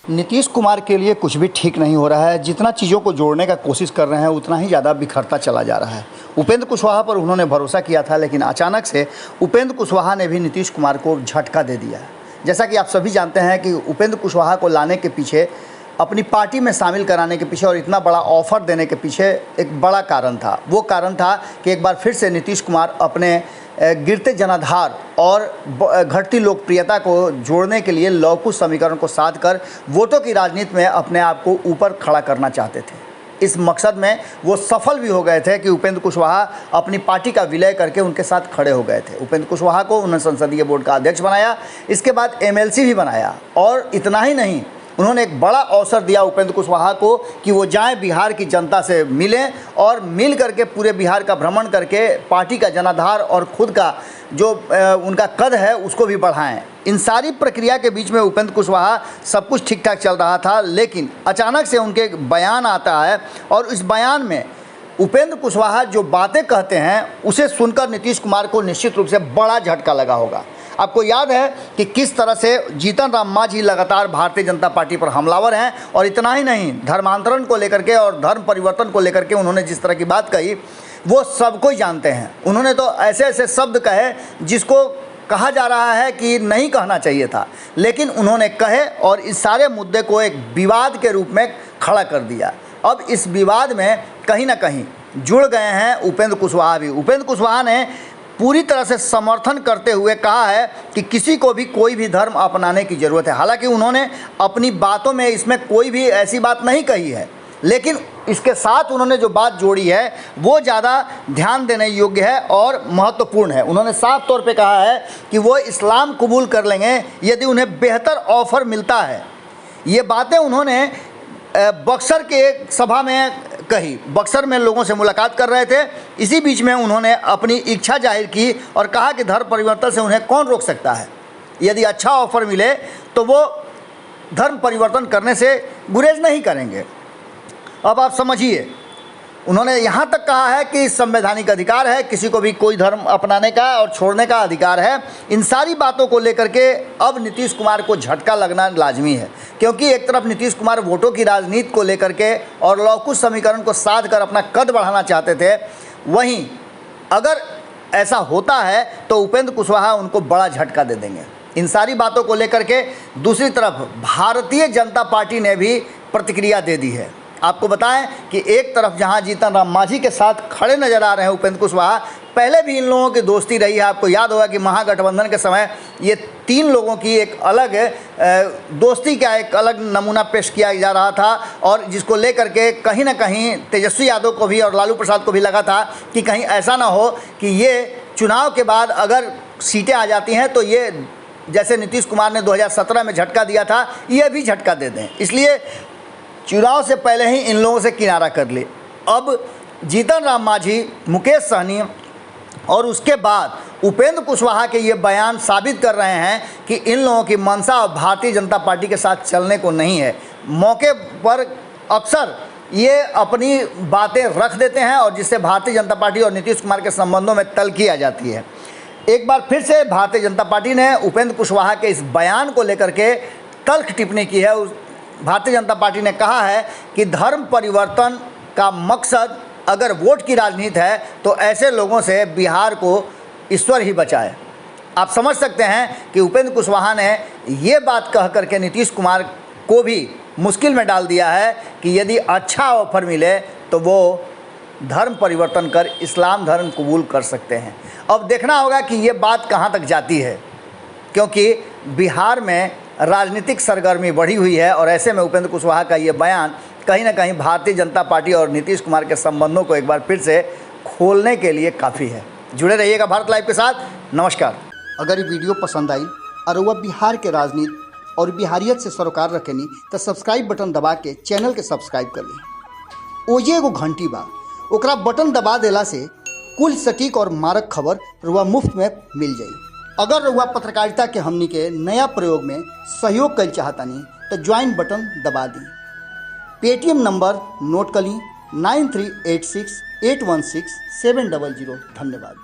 नीतीश कुमार के लिए कुछ भी ठीक नहीं हो रहा है। जितना चीज़ों को जोड़ने का कोशिश कर रहे हैं उतना ही ज़्यादा बिखरता चला जा रहा है। उपेंद्र कुशवाहा पर उन्होंने भरोसा किया था, लेकिन अचानक से उपेंद्र कुशवाहा ने भी नीतीश कुमार को झटका दे दिया। जैसा कि आप सभी जानते हैं कि उपेंद्र कुशवाहा को लाने के पीछे, अपनी पार्टी में शामिल कराने के पीछे और इतना बड़ा ऑफर देने के पीछे एक बड़ा कारण था। वो कारण था कि एक बार फिर से नीतीश कुमार अपने गिरते जनाधार और घटती लोकप्रियता को जोड़ने के लिए लौकुश समीकरण को साध कर वोटों की राजनीति में अपने आप को ऊपर खड़ा करना चाहते थे। इस मकसद में वो सफल भी हो गए थे कि उपेंद्र कुशवाहा अपनी पार्टी का विलय करके उनके साथ खड़े हो गए थे। उपेंद्र कुशवाहा को उन्होंने संसदीय बोर्ड का अध्यक्ष बनाया, इसके बाद एमएलसी भी बनाया, और इतना ही नहीं, उन्होंने एक बड़ा अवसर दिया उपेंद्र कुशवाहा को कि वो जाएं बिहार की जनता से मिलें और मिल करके पूरे बिहार का भ्रमण करके पार्टी का जनाधार और खुद का जो उनका कद है उसको भी बढ़ाएं। इन सारी प्रक्रिया के बीच में उपेंद्र कुशवाहा सब कुछ ठीक ठाक चल रहा था, लेकिन अचानक से उनके बयान आता है और इस बयान में उपेंद्र कुशवाहा जो बातें कहते हैं उसे सुनकर नीतीश कुमार को निश्चित रूप से बड़ा झटका लगा होगा। आपको याद है कि किस तरह से जीतन राम मांझी लगातार भारतीय जनता पार्टी पर हमलावर हैं, और इतना ही नहीं, धर्मांतरण को लेकर के और धर्म परिवर्तन को लेकर के उन्होंने जिस तरह की बात कही वो सब कोई जानते हैं। उन्होंने तो ऐसे ऐसे शब्द कहे जिसको कहा जा रहा है कि नहीं कहना चाहिए था, लेकिन उन्होंने कहे और इस सारे मुद्दे को एक विवाद के रूप में खड़ा कर दिया। अब इस विवाद में कहीं ना कहीं जुड़ गए हैं उपेंद्र कुशवाहा भी। उपेंद्र कुशवाहा ने पूरी तरह से समर्थन करते हुए कहा है कि किसी को भी कोई भी धर्म अपनाने की ज़रूरत है। हालांकि उन्होंने अपनी बातों में इसमें कोई भी ऐसी बात नहीं कही है, लेकिन इसके साथ उन्होंने जो बात जोड़ी है वो ज़्यादा ध्यान देने योग्य है और महत्वपूर्ण है। उन्होंने साफ तौर पे कहा है कि वो इस्लाम कबूल कर लेंगे यदि उन्हें बेहतर ऑफ़र मिलता है। ये बातें उन्होंने बक्सर के एक सभा में कही। बक्सर में लोगों से मुलाकात कर रहे थे, इसी बीच में उन्होंने अपनी इच्छा जाहिर की और कहा कि धर्म परिवर्तन से उन्हें कौन रोक सकता है। यदि अच्छा ऑफर मिले तो वो धर्म परिवर्तन करने से गुरेज नहीं करेंगे। अब आप समझिए, उन्होंने यहाँ तक कहा है कि संवैधानिक अधिकार है, किसी को भी कोई धर्म अपनाने का और छोड़ने का अधिकार है। इन सारी बातों को लेकर के अब नीतीश कुमार को झटका लगना लाजमी है, क्योंकि एक तरफ नीतीश कुमार वोटों की राजनीति को लेकर के और लौकुश समीकरण को साध कर अपना कद बढ़ाना चाहते थे, वहीं अगर ऐसा होता है तो उपेंद्र कुशवाहा उनको बड़ा झटका दे देंगे। इन सारी बातों को लेकर के दूसरी तरफ भारतीय जनता पार्टी ने भी प्रतिक्रिया दे दी है। आपको बताएं कि एक तरफ जहां जीतन राम मांझी के साथ खड़े नजर आ रहे हैं उपेंद्र कुशवाहा, पहले भी इन लोगों की दोस्ती रही है। आपको याद होगा कि महागठबंधन के समय ये तीन लोगों की एक अलग दोस्ती का एक अलग नमूना पेश किया जा रहा था, और जिसको लेकर के कहीं ना कहीं तेजस्वी यादव को भी और लालू प्रसाद को भी लगा था कि कहीं ऐसा ना हो कि ये चुनाव के बाद अगर सीटें आ जाती हैं तो ये जैसे नीतीश कुमार ने 2017 में झटका दिया था, ये भी झटका दे दें। इसलिए चुनाव से पहले ही इन लोगों से किनारा कर ले। अब जीतन राम मांझी, मुकेश सहनी और उसके बाद उपेंद्र कुशवाहा के ये बयान साबित कर रहे हैं कि इन लोगों की मंशा भारतीय जनता पार्टी के साथ चलने को नहीं है। मौके पर अक्सर ये अपनी बातें रख देते हैं और जिससे भारतीय जनता पार्टी और नीतीश कुमार के संबंधों में तल्खी आ जाती है। एक बार फिर से भारतीय जनता पार्टी ने उपेंद्र कुशवाहा के इस बयान को लेकर के तल्ख टिप्पणी की है। भारतीय जनता पार्टी ने कहा है कि धर्म परिवर्तन का मकसद अगर वोट की राजनीति है तो ऐसे लोगों से बिहार को ईश्वर ही बचाए। आप समझ सकते हैं कि उपेंद्र कुशवाहा ने ये बात कह करके नीतीश कुमार को भी मुश्किल में डाल दिया है कि यदि अच्छा ऑफर मिले तो वो धर्म परिवर्तन कर इस्लाम धर्म कबूल कर सकते हैं। अब देखना होगा कि ये बात कहाँ तक जाती है, क्योंकि बिहार में राजनीतिक सरगर्मी बढ़ी हुई है और ऐसे में उपेंद्र कुशवाहा का ये बयान कहीं ना कहीं भारतीय जनता पार्टी और नीतीश कुमार के संबंधों को एक बार फिर से खोलने के लिए काफ़ी है। जुड़े रहिएगा भारत लाइव के साथ। नमस्कार। अगर ये वीडियो पसंद आई और वह बिहार के राजनीति और बिहारियत से सरोकार रखेनी तो सब्सक्राइब बटन दबा के चैनल के सब्सक्राइब कर ली। ओजे एगो घंटी बा, ओकरा बटन दबा देला से कुल सटीक और मारक खबर रुआ मुफ्त में मिल जाई। अगर रुआ पत्रकारिता के हमनी के नया प्रयोग में सहयोग कर चाहतानी तो ज्वाइन बटन दबा दी। पेटीएम नंबर नोट कर ली 9386816700। धन्यवाद।